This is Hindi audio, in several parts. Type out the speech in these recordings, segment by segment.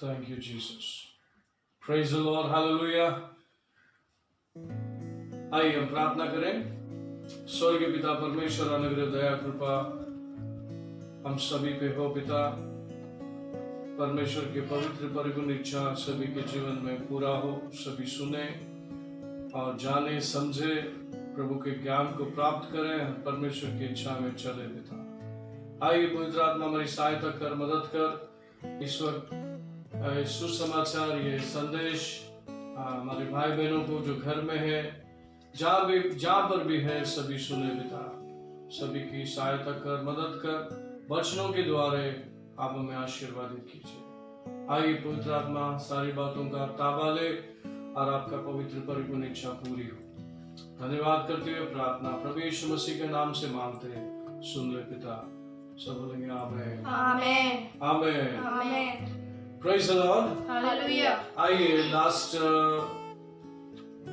Thank you, Jesus. Praise the Lord. Hallelujah. आइए हम प्रार्थना करें। स्वर्गीय पिता परमेश्वर, अनुग्रह दया कृपा हम सभी पे हो पिता। परमेश्वर के पवित्र परिपूर्ण इच्छा सभी के जीवन में पूरा हो, सभी सुने और जाने समझे, प्रभु के ज्ञान को प्राप्त करें, परमेश्वर की इच्छा में चले पिता। आइए पवित्र आत्मा हमारी सहायता कर, मदद कर। इस वक्त सुसमाचार, ये संदेश हमारे भाई बहनों को जो घर में है, जहाँ पर भी है, सभी सुने पिता। सभी की सहायता कर, मदद कर। वचनों के द्वारा आप हमें आशीर्वादित कीजिए। आइए पवित्र आत्मा सारी बातों का ताबा ले और आपका पवित्र परिपूर्ण इच्छा पूरी हो। धन्यवाद करते हुए प्रार्थना प्रभु यीशु मसीह के नाम से मांगते हैं, सुन ले पिता। सब बोलेंगे amen, amen, amen, amen. Praise the Lord, hallelujah. आइए लास्ट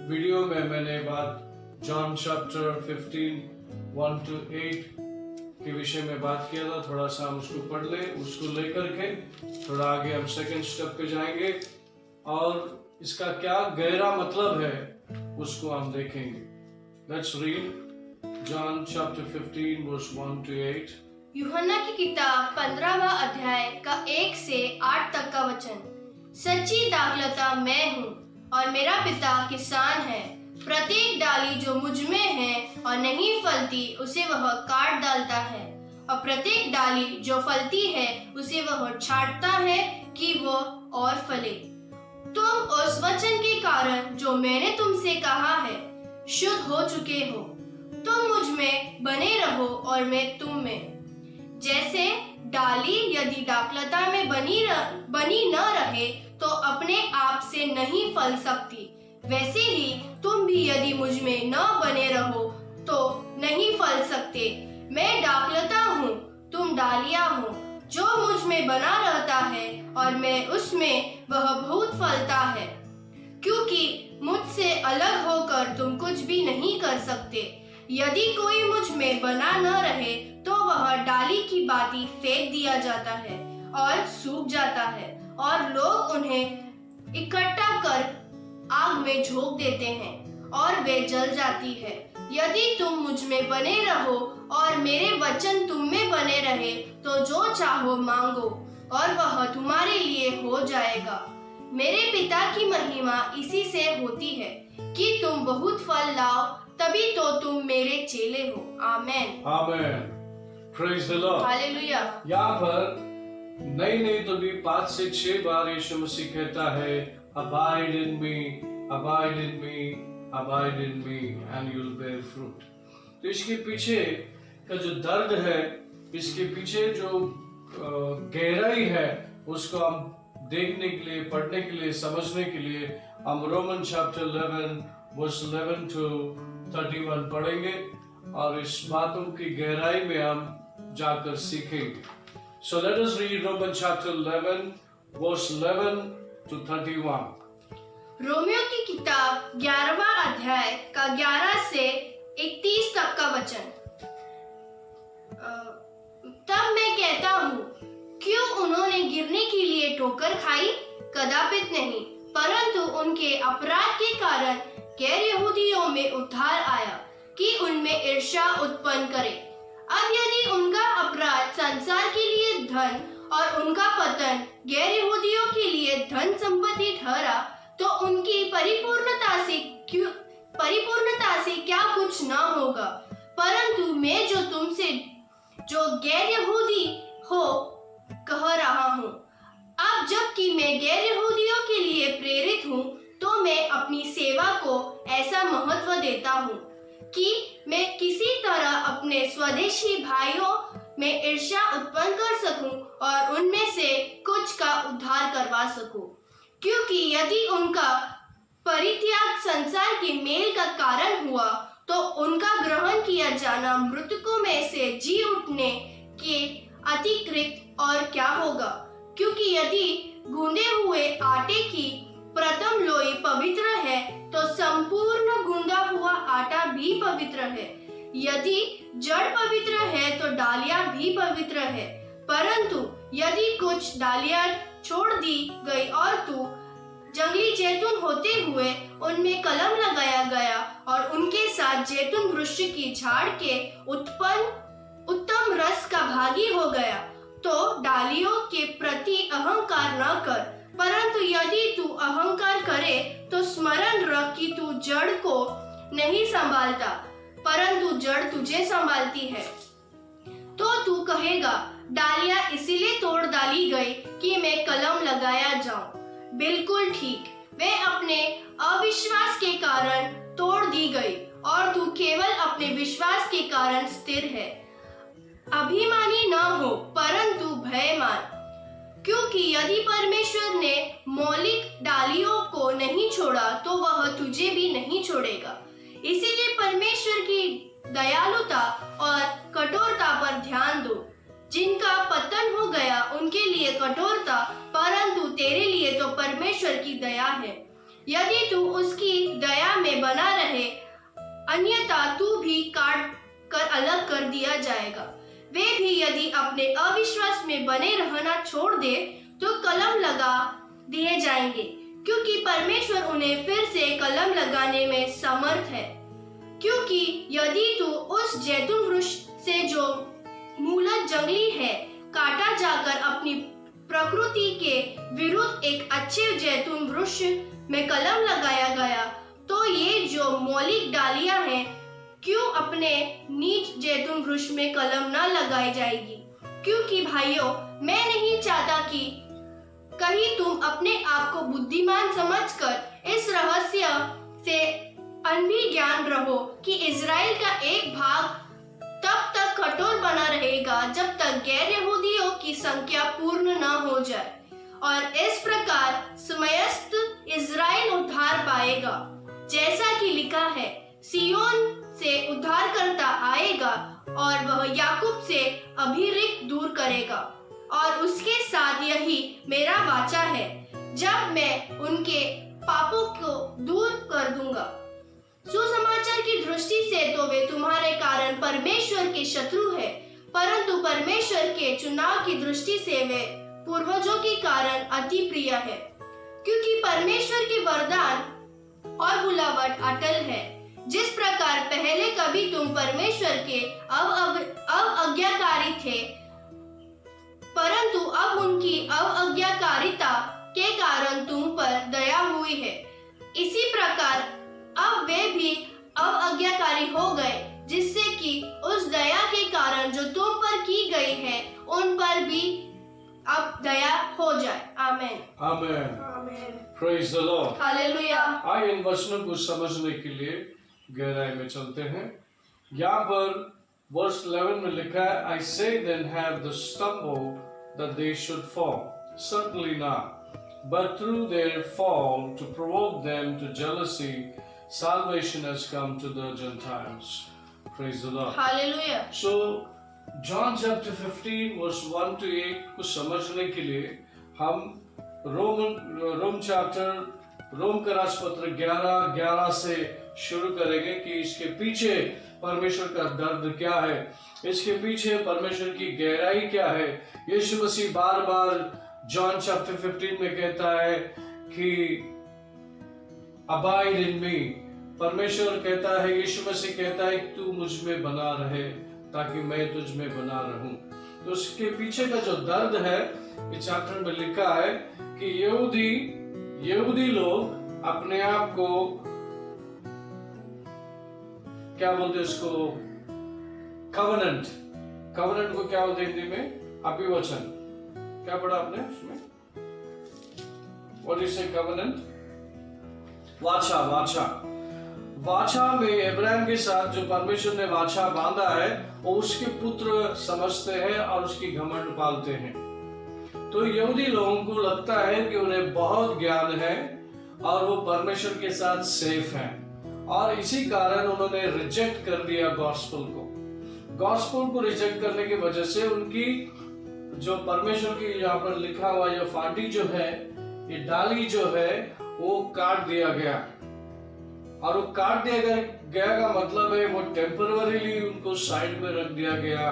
वीडियो में मैंने बात जॉन चैप्टर 15 1 to 8 के विषय में बात किया था। थोड़ा सा हम उसको पढ़ ले, उसको लेकर के थोड़ा आगे हम सेकंड स्टेप पे जाएंगे और इसका क्या गहरा मतलब है उसको हम देखेंगे। Let's read John chapter 15 verse 1 to 8। यूहन्ना की किताब 15वां अध्याय का 1 से 8 तक का वचन। सच्ची दाखलता मैं हूँ और मेरा पिता किसान है। प्रत्येक डाली जो मुझ में है और नहीं फलती उसे वह काट डालता है, और प्रत्येक डाली जो फलती है उसे वह छांटता है कि वो और फले। तुम उस वचन के कारण जो मैंने तुमसे कहा है शुद्ध हो चुके हो। तुम मुझ में बने रहो और मैं तुम में। जैसे डाली यदि दाखलता में बनी न रहे तो अपने आप से नहीं फल सकती, वैसे ही तुम भी यदि मुझ में न बने रहो तो नहीं फल सकते। मैं दाखलता हूँ, तुम डालियाँ हो। जो मुझ में बना रहता है और मैं उसमें, वह बहुत फलता है, क्योंकि मुझसे अलग होकर तुम कुछ भी नहीं कर सकते। यदि कोई मुझ में बना न रहे तो वह डाली की भांति फेंक दिया जाता है और सूख जाता है, और लोग उन्हें इकट्ठा कर आग में झोंक देते हैं और वे जल जाती है। यदि तुम मुझ में बने रहो और मेरे वचन तुम में बने रहे तो जो चाहो मांगो और वह तुम्हारे लिए हो जाएगा। मेरे पिता की महिमा इसी से होती है कि तुम बहुत फल लाओ, तभी तो तुम मेरे चेले हो। Amen, amen, praise the Lord. Hallelujah. यहाँ पर नहीं तो भी 5 से 6 बार यीशु मसीह कहता है abide in me, abide in me, abide in me and you'll bear fruit। तो इसके पीछे का जो दर्द है, इसके पीछे जो गहराई है, उसको हम देखने के लिए, पढ़ने के लिए, समझने के लिए हम रोमन चैप्टर 11 वर्स 11 to 31 पढ़ेंगे और इस बातों की गहराई में हम जाकर सीखेंगे। So let us read Romans chapter 11 verse 11 to 31। Romeo की किताब 11वां अध्याय का 11 से 31 तक का वचन। तब मैं कहता हूँ, क्यों उन्होंने गिरने के लिए ठोकर खाई? कदापित नहीं, परंतु उनके अपराध के कारण गैर यहूदियों में उद्धार आया कि उनमें ईर्ष्या उत्पन्न करे। अब यदि उनका अपराध संसार के लिए धन और उनका पतन गैर यहूदियों के लिए धन संपत्ति ठहरा, तो उनकी परिपूर्णता से क्या कुछ न होगा। परंतु मैं जो तुमसे जो गैर यहूदी हो कह रहा हूँ, अब जबकि मैं गैर यहूदियों के लिए प्रेरित हूँ, तो मैं अपनी सेवा को ऐसा महत्व देता हूँ कि मैं किसी तरह अपने स्वदेशी भाइयों में ईर्ष्या उत्पन्न कर सकूं और उनमें से कुछ का उद्धार करवा सकूं। क्योंकि यदि उनका परित्याग संसार के मेल का कारण हुआ, तो उनका ग्रहण किया जाना मृतकों में से जी उठने के अतिरिक्त और क्या होगा? क्योंकि यदि गूंदे हुए आटे की प्रथम लोई पवित्र है, तो संपूर्ण गूंदा हुआ आटा भी पवित्र है। यदि जड़ पवित्र है तो डालियां भी पवित्र है, परंतु यदि कुछ डालियां छोड़ दी गई और तू जंगली जैतून होते हुए उनमें कलम लगाया गया और उनके साथ जैतून वृक्ष की झाड़ के उत्तम रस का भागी हो गया। तो डालियों के प्रति अहंकार न कर, परंतु यदि तू अहंकार करे तो स्मरण रख कि तू जड़ को नहीं संभालता, परंतु जड़ तुझे संभालती है। तो तू कहेगा, डालियां इसीलिए तोड़ डाली गई कि मैं कलम लगाया जाऊं। बिल्कुल ठीक, वे अपने अविश्वास के कारण तोड़ दी गई और तू केवल अपने विश्वास के कारण स्थिर है। अभिमानी न हो, परंतु भय मान, क्योंकि यदि परमेश्वर ने मौलिक डालियों को नहीं छोड़ा तो वह तुझे भी नहीं छोड़ेगा। इसीलिए परमेश्वर की दयालुता और कठोरता पर ध्यान दो। जिनका पतन हो गया उनके लिए कठोरता, परंतु तेरे लिए तो परमेश्वर की दया है। यदि तू उसकी दया में बना रहे, अन्यथा तू भी काट कर अलग कर दिया जाएगा। वे भी यदि अपने अविश्वास में बने रहना छोड़ दे तो कलम लगा दिए जाएंगे, क्योंकि परमेश्वर उन्हें फिर से कलम लगाने में समर्थ है। क्योंकि यदि तू उस जैतून वृक्ष से जो मूलतः जंगली है काटा जाकर अपनी प्रकृति के विरुद्ध एक अच्छे जैतून वृक्ष में कलम लगाया गया, तो ये जो मौलिक डालियां हैं क्यों अपने नीच जैतून वृक्ष में कलम न लगाई जाएगी। क्योंकि भाइयों, मैं नहीं चाहता कि कहीं तुम अपने आप को बुद्धिमान समझकर इस रहस्य से अनभिज्ञान रहो कि इजराइल का एक भाग तब तक कठोर बना रहेगा जब तक गैर यहूदियों की संख्या पूर्ण न हो जाए, और इस प्रकार समस्त इजराइल उद्धार पाएगा। जैसा कि लिखा है, सियोन से उद्धारकर्ता आएगा और वह याकूब से अभिरिक्त दूर करेगा, और उसके साथ यही मेरा वाचा है, जब मैं उनके पापों को दूर कर दूंगा। सुसमाचार की दृष्टि से तो वे तुम्हारे कारण परमेश्वर के शत्रु है, परंतु परमेश्वर के चुनाव की दृष्टि से वे पूर्वजों के कारण अति प्रिय है, क्योंकि परमेश्वर के वरदान और बुलावट अटल है। जिस प्रकार पहले कभी तुम परमेश्वर के अवज्ञाकारी थे, परंतु अब उनकी अवज्ञाकारिता के कारण तुम पर दया हुई है, इसी प्रकार अब वे भी अवज्ञाकारी हो गए, जिससे कि उस दया के कारण जो तुम पर की गई है उन पर भी अब दया हो जाए। Amen. Amen. Amen. Praise the Lord. Hallelujah. आइए इन वचनों को समझने के लिए गहराई में चलते हैं। यहाँ पर वर्स 11 में लिखा है, I say then have the stumble that they should fall? Certainly not. But through their fall to provoke them to jealousy, salvation has come to the Gentiles. Praise the Lord. Hallelujah. So John chapter 15 verse 1 to 8 को समझने के लिए हम रोम का राजपत्र 11 से शुरू करेंगे कि इसके पीछे परमेश्वर का दर्द क्या है, इसके पीछे परमेश्वर की गहराई क्या है। यीशु मसीह बार बार जॉन चैप्टर 15 में कहता है कि अबाइड इन मी। परमेश्वर कहता है, यीशु मसीह कहता है तू मुझ में बना रहे ताकि मैं तुझ में बना रहूं। तो उसके पीछे का जो दर्द है इस चैप्टर में लिखा है कि यहूदी लोग अपने आप को क्या बोलते उसको, कवनेंट को क्या बोलते हिंदी में, अभिवचन। क्या पढ़ा आपने उसमें? What is a covenant? वाचा में इब्राहिम के साथ जो परमेश्वर ने वाचा बांधा है वो उसके पुत्र समझते हैं और उसकी घमंड पालते हैं। तो यहूदी लोगों को लगता है कि उन्हें बहुत ज्ञान है और वो परमेश्वर के साथ सेफ हैं, और इसी कारण उन्होंने रिजेक्ट कर दिया गॉस्पेल को रिजेक्ट करने की वजह से उनकी जो परमेश्वर की यहाँ पर लिखा हुआ ये फांटी जो है, ये डाली जो है वो काट दिया गया। और वो काट दिया गया का मतलब है वो टेम्पररीली उनको साइड में रख दिया गया,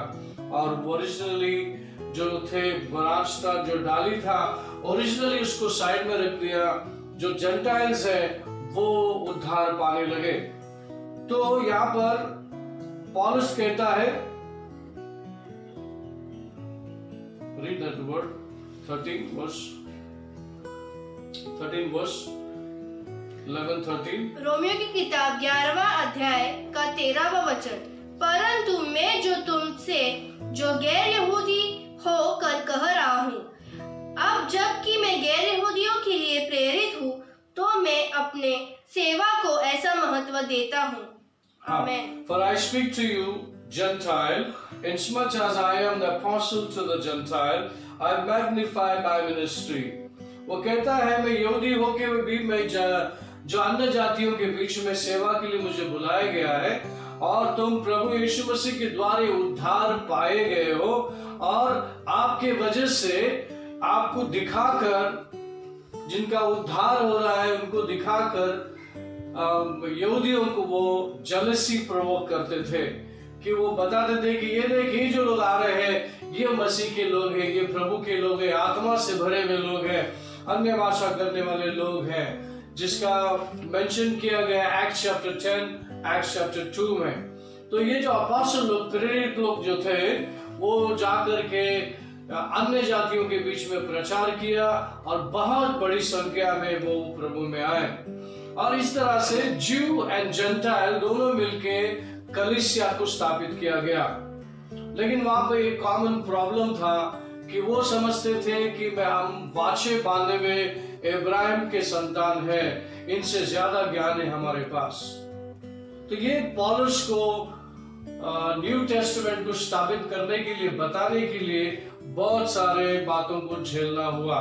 और ओरिजिनली जो थे ब्रांच था, जो डाली था, ओरिजिनली उसको साइड में रख दिया, जो जेंटाइल्स है वो उद्धार पाने लगे। तो यहां पर पौलुस कहता है, रीड दैट वर्ड 13 वर्स 11-13। रोमियो की किताब 11वां अध्याय का 13वां वचन। परंतु मैं जो तुमसे जो गैर यहूदी होकर कह रहा हूँ, अब जबकि मैं गैर यहूदियों के लिए प्रेरित हूँ, तो मैं अपने सेवा को ऐसा महत्व देता हूँ। आमेन। For I speak to you, Gentile, inasmuch as I am the apostle to the Gentile, I magnify my ministry. वो कहता है, मैं यहूदी होके भी मैं जो अन्य जातियों के बीच में सेवा के लिए मुझे बुलाया गया है, और तुम प्रभु यीशु मसीह के द्वारा उद्धार पाए गए हो, और आपके वजह से आपको दिखाकर, जिनका उद्धार हो रहा है उनको दिखाकर यहूदियों को वो जेलसी प्रोवोक करते थे, कि वो बताते थे कि ये देख, ये जो लोग आ रहे हैं ये मसीह के लोग हैं, ये प्रभु के लोग हैं, आत्मा से भरे हुए लोग हैं, अन्य भाषा करने वाले लोग हैं, जिसका मेंशन किया गया एक्ट्स चैप्टर 10, एक्ट्स चैप्टर 2 में। तो ये जो अपोस्टल लोग, प्रेरित लोग जो थे, वो जाकर के अन्य जातियों के बीच में प्रचार किया, और बहुत बड़ी संख्या में वो प्रभु में आए, और इस तरह से ज्यू एंड जेंटाइल दोनों मिलके कलीसिया को स्थापित किया गया। लेकिन वहां पे एक कॉमन प्रॉब्लम था कि वो समझते थे कि हम वाचे बांधे हुए इब्राहिम के संतान है, इनसे ज्यादा ज्ञान है हमारे पास। तो ये पौलुस को न्यू टेस्टामेंट को स्थापित करने के लिए, बताने के लिए बहुत सारे बातों को झेलना हुआ।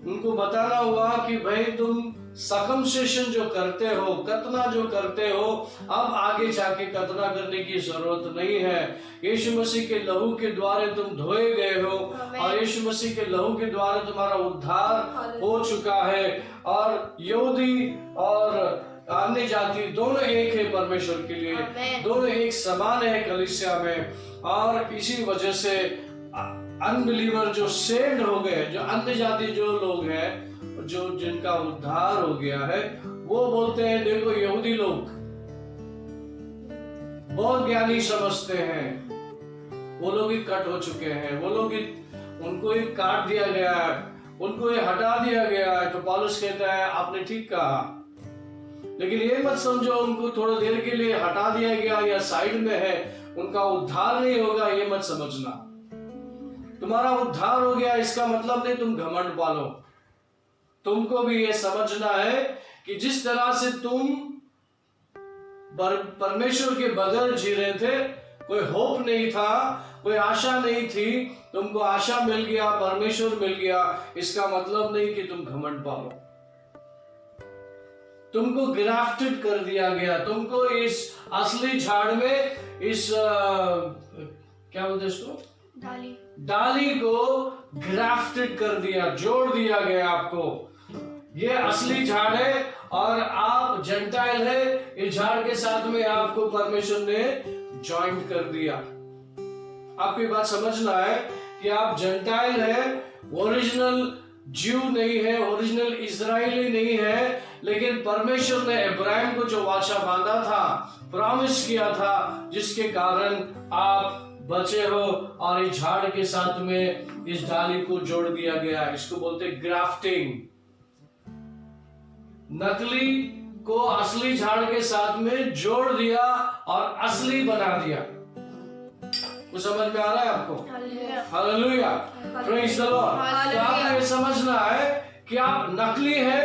उनको बताना हुआ कि भाई तुम सर्कमसिशन जो करते हो, खतना जो करते हो, अब आगे जाके खतना करने की जरूरत नहीं है। यीशु मसीह के लहू के द्वारा तुम धोए गए हो, और यीशु मसीह के लहू के द्वारा तुम्हारा उद्धार हो चुका है, और यहूदी और अन्य जाति दोनों एक है परमेश्वर के लिए, दोनों एक समान है कलीसिया में। और इसी वजह से अनबिलीवर जो सेव्ड हो गए, जो अन्य जाति जो लोग हैं, जो जिनका उद्धार हो गया है, वो बोलते हैं देखो यहूदी लोग बहुत ज्ञानी समझते हैं, वो लोग ही कट हो चुके हैं, वो लोग ही, उनको ही काट दिया गया है, उनको ही हटा दिया गया है। तो पौलुस कहता है आपने ठीक कहा, लेकिन ये मत समझो उनको थोड़ी देर के लिए हटा दिया गया या साइड में है, उनका उद्धार नहीं होगा, ये मत समझना। तुम्हारा उद्धार हो गया इसका मतलब नहीं तुम घमंड पालो। तुमको भी ये समझना है कि जिस तरह से तुम परमेश्वर के बगैर जी रहे थे, कोई होप नहीं था, कोई आशा नहीं थी, तुमको आशा मिल गया, परमेश्वर मिल गया, इसका मतलब नहीं कि तुम घमंड पालो। तुमको ग्राफ्टेड कर दिया गया, तुमको इस असली झाड़ में, इस क्या बोलते इसको, डाली को ग्राफ्टेड कर दिया, जोड़ दिया गया आपको। ये असली झाड़ है और आप जेंटाइल है, इस झाड़ के साथ में आपको परमेश्वर ने ज्वाइंट कर दिया। आपकी बात समझना है कि आप जेंटाइल है, ओरिजिनल ज्यू नहीं है, ओरिजिनल इजरायली नहीं है, लेकिन परमेश्वर ने इब्राहिम को जो वाचा बांधा था, प्रॉमिस किया था, जिसके कारण आप बचे हो, और इस झाड़ के साथ में इस डाली को जोड़ दिया गया। इसको बोलते ग्राफ्टिंग। नकली को असली झाड़ के साथ में जोड़ दिया और असली बना दिया। कुछ समझ में आ रहा है आपको? Hallelujah, praise the Lord. तो आपको ये समझना है कि आप नकली है,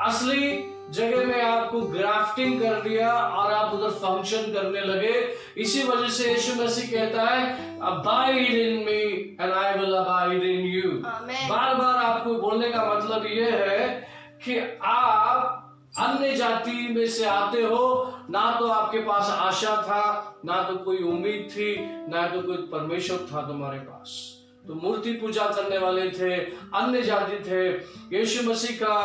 असली जगह में आपको ग्राफ्टिंग कर दिया और आप उधर फंक्शन करने लगे। इसी वजह से यीशु मसीह कहता है abide in me and I will abide in you. बार बार आपको बोलने का मतलब ये है कि आप अन्य जाति में से आते हो, ना तो आपके पास आशा था, ना तो कोई उम्मीद थी, ना तो कोई परमेश्वर था तुम्हारे पास। तो मूर्ति पूजा करने वाले थे, अन्य जाति थे। यीशु मसीह का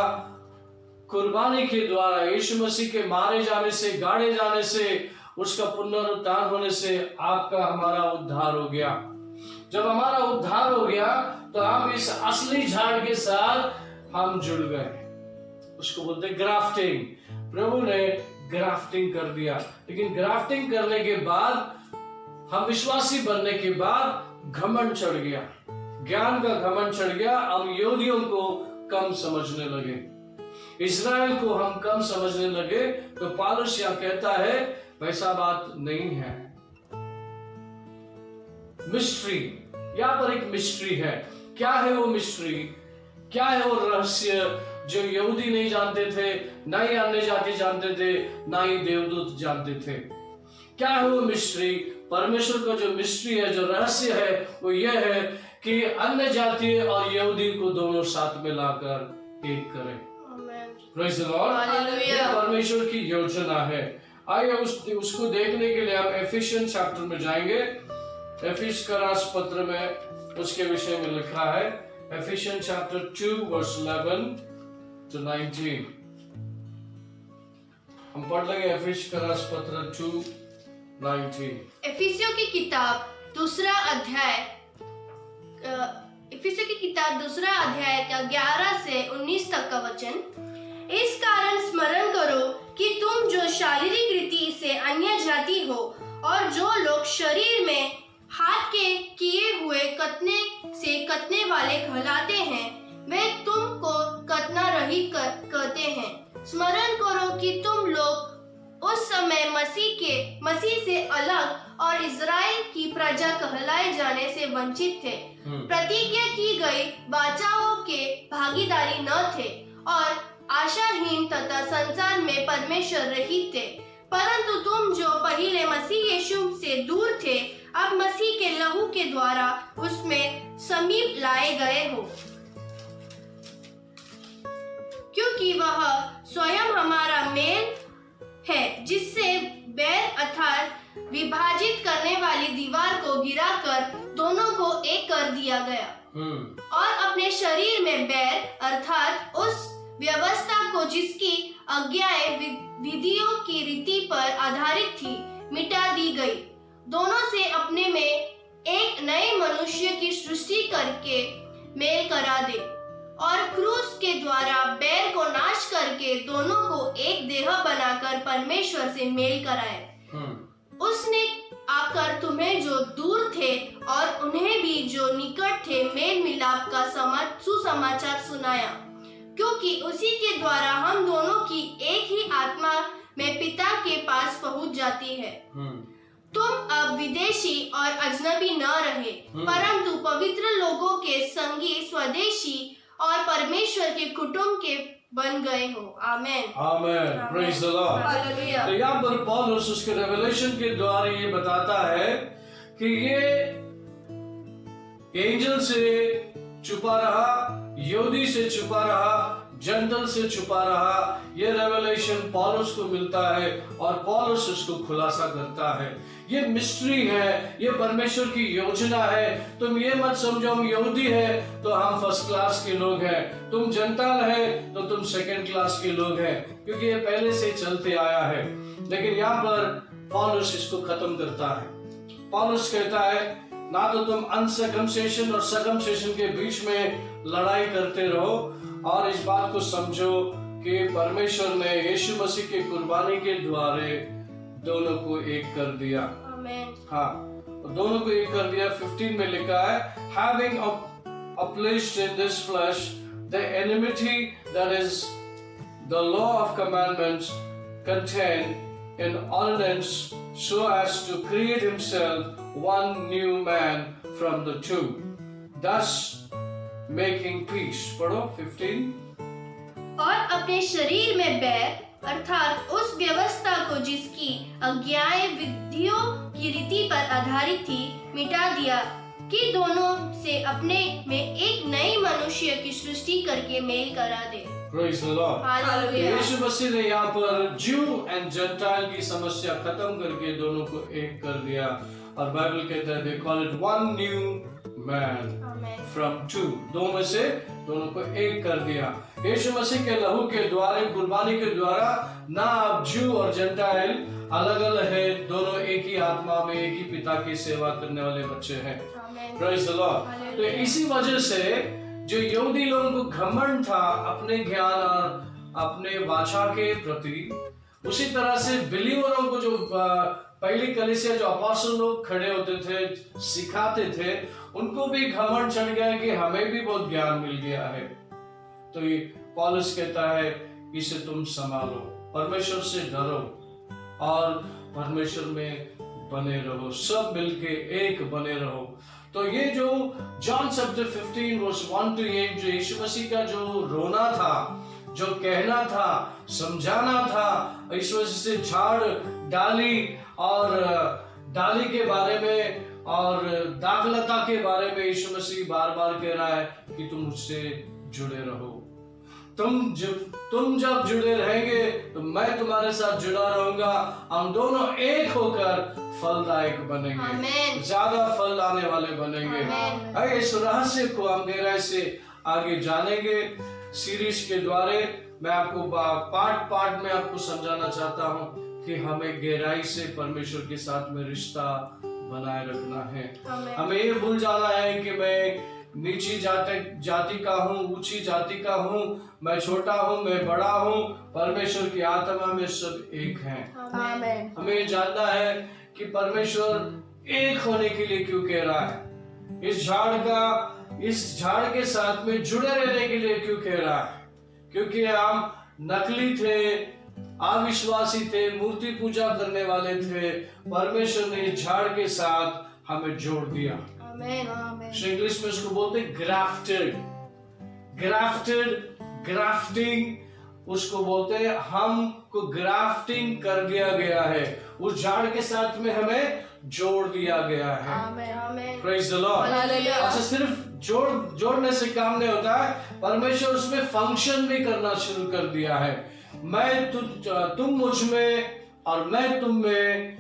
कुर्बानी के द्वारा, यीशु मसीह के मारे जाने से, गाड़े जाने से, उसका पुनरुत्थान होने से आपका हमारा उद्धार हो गया। जब हमारा उद्धार हो गया तो हम इस असली झाड़ के साथ हम जुड़ गए। उसको बोलते ग्राफ्टिंग। प्रभु ने ग्राफ्टिंग कर दिया, लेकिन ग्राफ्टिंग करने के बाद, हम विश्वासी बनने के बाद घमंड चढ़ गया, ज्ञान का घमंड चढ़ गया। हम यहूदियों को कम समझने लगे, इस्राएल को हम कम समझने लगे। तो पौलुस यहाँ कहता है वैसा बात नहीं है। मिस्ट्री, यहाँ पर एक मिस्ट्री है। क्या है वो मिस्ट्री? क्या है वो रहस्य जो यहूदी नहीं जानते थे, ना ही अन्य जाति जानते थे, ना ही देवदूत जानते थे? क्या है वो मिस्ट्री? परमेश्वर का जो मिस्ट्री है, जो रहस्य है, वो यह है कि अन्य जाति और यहूदी को दोनों साथ में लाकर एक करें। Praise the Lord. Hallelujah. परमेश्वर की योजना है। आइए उसको देखने के लिए हम एफिशियन चैप्टर में जाएंगे। एफिस का रास पत्र में उसके विषय में लिखा है, एफिशियन चैप्टर 2 वर्स 11 to 19। हम पढ़ लेंगे एफिस का रास पत्र 2:19। एफिसियों की किताब दूसरा अध्याय का 11 से 19 तक का वचन। इस कारण स्मरण करो कि तुम जो शारीरिक रीति से अन्य जाति हो और जो लोग शरीर में हाथ के किए हुए कतने से कतने वाले कहलाते हैं, वे तुमको कतना रहित कहते हैं। स्मरण करो कि तुम लोग उस समय मसीह से अलग और इज़राइल की प्रजा कहलाए जाने से वंचित थे, प्रतिज्ञा की गई वाचाओं के भागीदारी न थे और आशाहीन तथा संसार में परमेश्वर रहित थे। परंतु तुम जो पहले मसीह यीशु से दूर थे, अब मसीह के लहू के द्वारा उसमें समीप लाए गए हो, क्योंकि वह स्वयं हमारा मेल है, जिससे बैर अर्थात विभाजित करने वाली दीवार को गिराकर दोनों को एक कर दिया गया और अपने शरीर में बैर अर्थात उस व्यवस्था को जिसकी आज्ञाएं विधियों की रीति पर आधारित थी मिटा दी गई। दोनों से अपने में एक नए मनुष्य की सृष्टि करके मेल करा दे और क्रूस के द्वारा बैर को नाश करके दोनों को एक देह बनाकर परमेश्वर से मेल कराए। उसने आकर तुम्हें जो दूर थे और उन्हें भी जो निकट थे मेल मिलाप का सुसमाचार सुनाया, क्योंकि उसी के द्वारा हम दोनों की एक ही आत्मा में पिता के पास पहुंच जाती है। तुम अब विदेशी और अजनबी न रहे, परंतु पवित्र लोगों के संगी, स्वदेशी और परमेश्वर के कुटुंब के बन गए हो। Amen. Amen. Praise the Lord. Hallelujah. तो यहाँ पर पौलुस उसके रेवलेशन के द्वारा ये बताता है कि ये एंजल से छुपा रहा, यहूदी से छुपा रहा, जंतल से छुपा रहा, ये रेवलेशन पौलुस को मिलता है और पौलुस उसको खुलासा करता है। ये मिस्ट्री है, ये परमेश्वर की योजना है। तुम ये मत समझो हम यहूदी है तो हम फर्स्ट क्लास के लोग हैं, तुम जंताल है तो तुम सेकंड क्लास के लोग हैं, क्योंकि ये पहले से चलते आया है। लेकिन यहाँ पर पौलुस इसको खत्म करता है। पौलुस कहता है ना तो तुम अनसर्कमसाइजेशन और सर्कमसाइजेशन के बीच में लड़ाई करते रहो, और इस बात को समझो कि परमेश्वर ने यीशु मसीह के कुर्बानी के द्वारा दोनों को एक कर दिया। आमेन। हाँ, दोनों को एक कर दिया। 15 में लिखा है, having abolished in this flesh the enmity that is the law of commandments contained in ordinance, so as to create himself one new man from the two, thus making peace। पढ़ो 15। और अपने शरीर में बैर अर्थात उस व्यवस्था को जिसकी आज्ञाएं विधियों की रीति पर आधारित थी मिटा दिया, कि दोनों से अपने में एक नई मनुष्य की सृष्टि करके मेल करा दे। Praise the Lord। हालेलुया। यीशु मसीह ने यहाँ पर ज्यू एंड जेंटाइल की समस्या खत्म करके दोनों को एक कर दिया, और बाइबल कहता है they call it one new man from two, दो में से दोनों को एक कर दिया। यीशु मसीह के लहू के द्वारा, कुर्बानी के द्वारा ना अब ज्यू और जेंटाइल अलग अलग है, दोनों एक ही आत्मा में एक ही पिता की सेवा करने वाले बच्चे हैं। Amen. Praise the Lord. Hallelujah. तो इसी वजह से जो यहूदी लोगों को घमंड था अपने ज्ञान और अपने वाचा के प्रति, उसी तरह से बिलीवरों को जो पहली कलीसिया जो अपोस्टल लोग खड़े होते थे सिखाते थे, उनको भी घमंड चढ़ गया कि हमें भी बहुत ज्ञान मिल गया है। तो ये पौलुस कहता है इसे तुम संभालो, परमेश्वर से डरो और परमेश्वर में बने रहो, सब मिलके एक बने रहो। तो ये जो जॉन चैप्टर 15 वर्स 1 to 8 जो यीशु मसीह का जो रोना था, जो कहना था, समझाना था, इस वजह से झाड़ डाली और डाली के बारे में और दाखलता के बारे में यीशु मसीह बार बार कह रहा है कि तुम मुझसे जुड़े रहो। तुम जब जुड़े रहेंगे तो मैं तुम्हारे साथ जुड़ा रहूंगा, हम दोनों एक होकर फलदायक बनेंगे, Amen. ज्यादा फल लाने वाले बनेंगे। Amen. इस रहस्य को हम गहराई से आगे जानेंगे सीरीज के द्वारा। मैं आपको पार्ट में आपको समझाना चाहता हूँ कि हमें गहराई से परमेश्वर के साथ में रिश्ता बनाए रखना है। Amen. हमें ये भूल जाना है कि मैं नीची जाति का हूँ, ऊंची जाति का हूँ, मैं छोटा हूँ, मैं बड़ा हूँ, परमेश्वर की आत्मा में सब एक हैं। Amen. हमें ये जानना है कि परमेश्वर एक होने के लिए क्यों कह रहा है, इस झाड़ के साथ में जुड़े रहने के लिए क्यों कह रहा है। क्योंकि हम नकली थे, अविश्वासी थे, मूर्ति पूजा करने वाले थे, परमेश्वर ने इस झाड़ के साथ हमें जोड़ दिया। Amen. Amen. इंग्लिश में इसको बोलते ग्राफ्टिंग उसको बोलते हैं। हमको ग्राफ्टिंग कर दिया गया है, उस झाड़ के साथ में हमें जोड़ दिया गया है। Amen. Praise the Lord. Hallelujah. अच्छा, सिर्फ जोड़ने से काम नहीं होता है, परमेश्वर उसमें फंक्शन भी करना शुरू कर दिया है। तुम मुझ में और मैं तुम में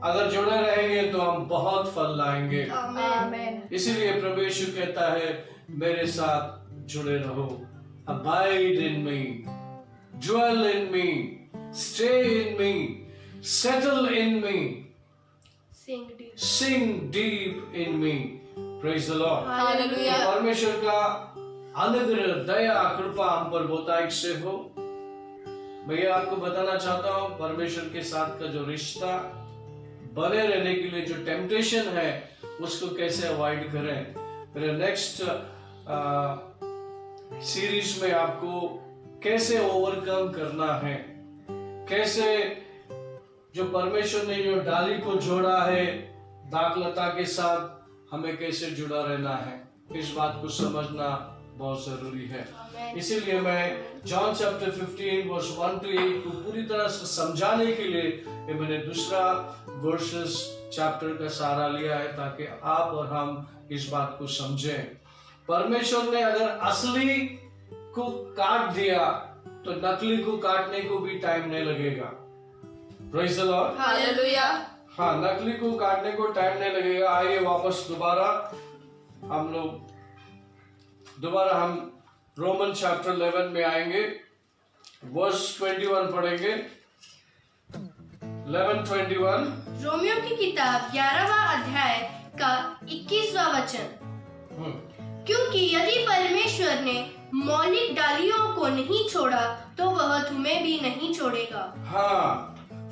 अगर जुड़े रहेंगे तो हम बहुत फल लाएंगे। Amen. इसीलिए प्रभु यीशु कहता है मेरे साथ जुड़े रहो। Abide in me, dwell in me, stay in me, settle in me, sing deep in me. Praise the Lord. Hallelujah. तो परमेश्वर का अनुग्रह, दया, कृपा हम पर बहुतायत से हो। मैं ये आपको बताना चाहता हूँ परमेश्वर के साथ का जो रिश्ता बने रहने के लिए जो टेम्पटेशन है उसको कैसे अवॉइड करें। मेरे नेक्स्ट सीरीज में आपको कैसे ओवरकम करना है, कैसे जो परमेश्वर ने जो डाली को जोड़ा है दाखलता के साथ, हमें कैसे जुड़ा रहना है, इस बात को समझना बहुत जरूरी है। इसीलिए मैं जॉन चैप्टर 15 वर्स 1 to 8 को पूरी तरह से समझाने के लिए ये मैंने दूसरा वर्सेस चैप्टर का सहारा लिया है, ताकि आप और हम इस बात को समझें। परमेश्वर ने अगर असली को काट दिया तो नकली को काटने को भी टाइम नहीं लगेगा। Praise the Lord. हालेलुया। हाँ, नकली को काटने को टाइम नहीं लगेगा। आइए वापस दोबारा हम रोमन चैप्टर 11 में आएंगे, वर्स 21 पढ़ेंगे। 11:21। रोमियो की किताब 11वां अध्याय का 21वां वचन। क्योंकि यदि परमेश्वर ने मौलिक डालियों को नहीं छोड़ा तो वह तुम्हें भी नहीं छोड़ेगा। हाँ,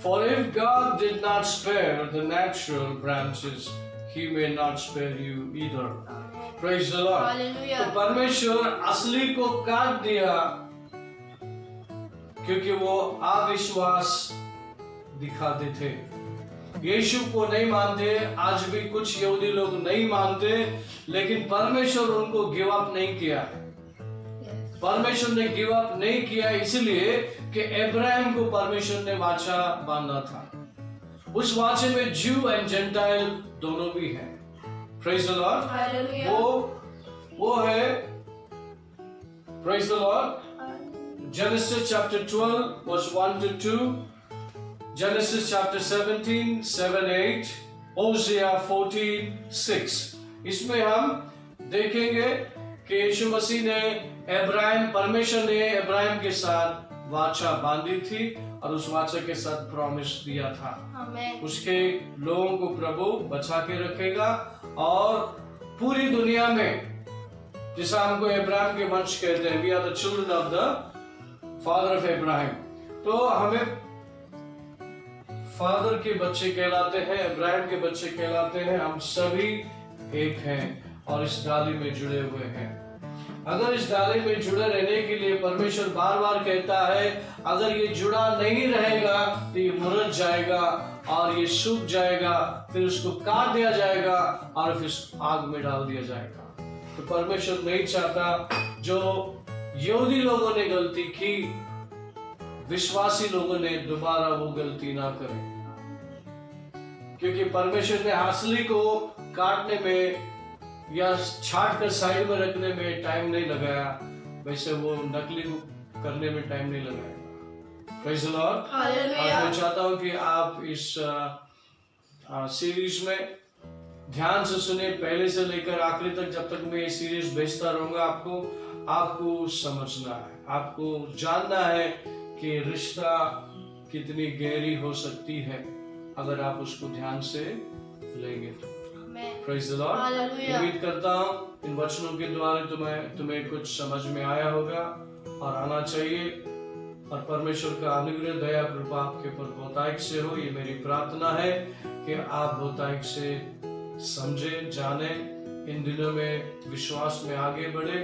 for if God did not spare the natural branches, He may not spare you either. Praise the Lord. Hallelujah. तो परमेश्वर असली को काट दिया क्योंकि वो अविश्वास दिखाते थे, यीशु को नहीं मानते। आज भी कुछ यहूदी लोग नहीं मानते, लेकिन परमेश्वर उनको गिव अप नहीं किया। परमेश्वर ने गिव अप नहीं किया इसलिए कि अब्राहम को परमेश्वर ने वाचा बांधा था। उस वाचे में ज्यू एंड जेंटाइल दोनों भी हैं। Praise the Lord. हालेलुया। वो है, praise the Lord, Genesis chapter 12 verse 1 to 2, Genesis chapter 17 7-8, ओसिया 14:6। इसमें हम देखेंगे कि यीशु मसीह ने परमेश्वर ने अब्राहम के साथ वाचा बांधी थी और उस वाचा के साथ प्रॉमिस दिया था। आमीन। उसके लोगों को प्रभु बचा के रखेगा और पूरी दुनिया में, जिसे हमको इब्राहिम के वंश कहते हैं, we are the children of the father of Ibrahim, तो हमें फादर के बच्चे कहलाते हैं, इब्राहिम के बच्चे कहलाते हैं। हम सभी एक हैं और इस डाली में जुड़े हुए हैं। अगर इस डाली में जुड़े रहने के लिए परमेश्वर बार बार कहता है, अगर ये जुड़ा नहीं रहेगा तो ये मुरझ जाएगा और ये सूख जाएगा, फिर उसको काट दिया जाएगा और फिर आग में डाल दिया जाएगा। तो परमेश्वर नहीं चाहता जो यहूदी लोगों ने गलती की, विश्वासी लोगों ने दोबारा वो गलती ना करें, क्योंकि परमेश्वर ने हासली को काटने में या छाट कर साइड में रखने में टाइम नहीं लगाया, वैसे वो नकली को करने में टाइम नहीं लगाया। Praise the Lord. और मैं चाहता हूँ कि आप इस सीरीज में ध्यान से सुने, पहले से लेकर आखिरी तक। जब तक मैं ये सीरीज भेजता रहूंगा, आपको समझना है, आपको जानना है कि रिश्ता कितनी गहरी हो सकती है अगर आप उसको ध्यान से लेंगे तो। Praise the Lord. उम्मीद करता हूँ इन वचनों के द्वारा तुम्हें कुछ समझ में आया होगा और आना चाहिए, और परमेश्वर का अनुग्रह, दया, कृपा आपके ऊपर बहुतायत से हो। ये मेरी प्रार्थना है कि आप बहुतायत से समझे, जाने, इन दिनों में विश्वास में आगे बढ़े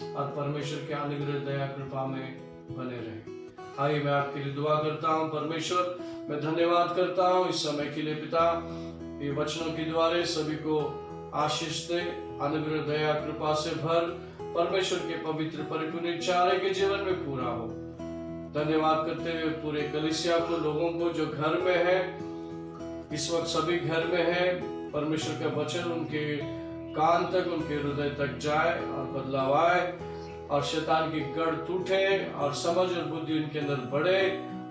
और परमेश्वर के अनुग्रह, दया, कृपा में बने रहे। आइए मैं आपके लिए दुआ करता हूँ। परमेश्वर, मैं धन्यवाद करता हूँ इस समय के लिए पिता, ये वचनों के द्वारा सभी को आशीष दे, अनुग्रह, दया, कृपा से भर, परमेश्वर के पवित्र परिपूर्ण इच्छा के जीवन में पूरा हो। धन्यवाद करते हुए पूरे कलीसिया को, लोगों को जो घर में है, इस वक्त सभी घर में है, परमेश्वर का वचन उनके कान तक, उनके हृदय तक जाए और बदलाव आए और शैतान की गढ़ टूटे और समझ और बुद्धि उनके अंदर बढ़े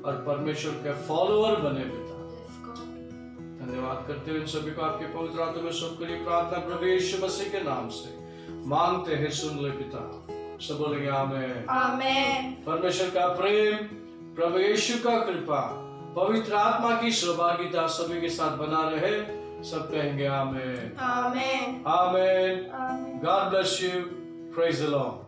और परमेश्वर के फॉलोअर बने पिता। धन्यवाद करते हुए सभी को आपके पवित्र आत्मा में सौंप कर प्रार्थना प्रभु यीशु मसीह के नाम से मांगते हैं, सुन ले पिता। सब बोलेंगे आमीन। आमीन। परमेश्वर का प्रेम, प्रभु यीशु का कृपा, पवित्र आत्मा की सहभागिता सभी के साथ बना रहे। सब कहेंगे आमीन। आमीन। आमीन। God bless you. Praise the Lord.